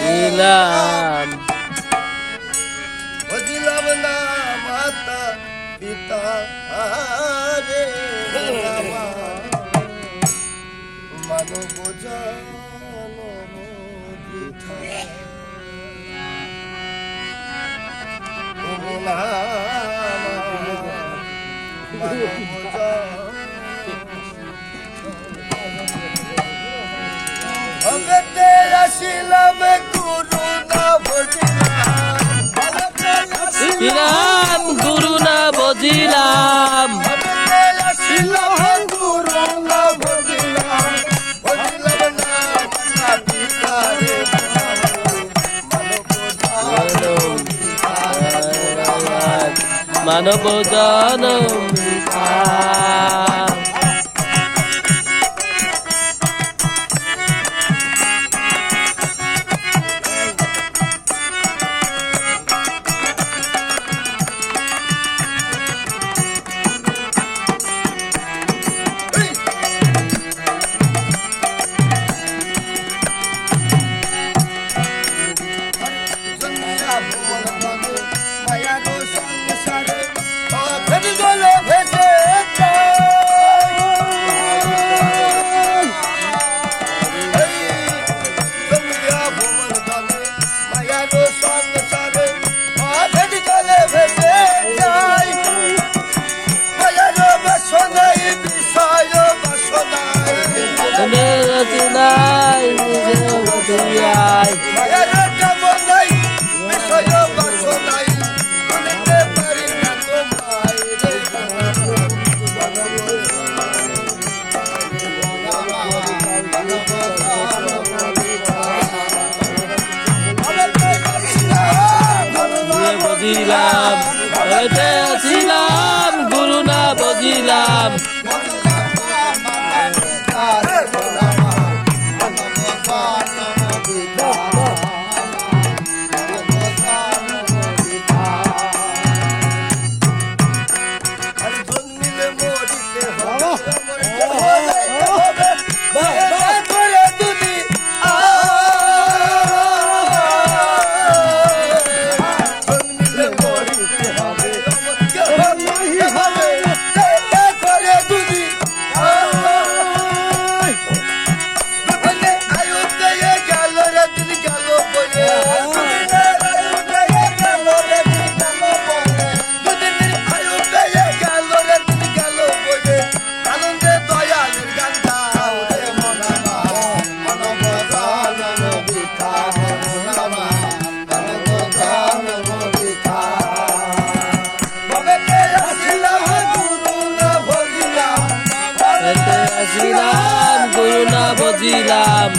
ইলাম বুঝিলাম না মাতা পিতা রে মানব জনম বৃথা ভগতে আসিলাম গুরু না ইলাম গুরু না বুঝিলাম ভগতে আসিলাম গুরু না বুঝিলাম না মাতা পিতা রে মানব জনম বৃথা। রচনায় নিজে বদলিয়ায় বুঝিলাম ছিলাম গুরু না বুঝিলাম আসিলাম গুরু না বুঝিলাম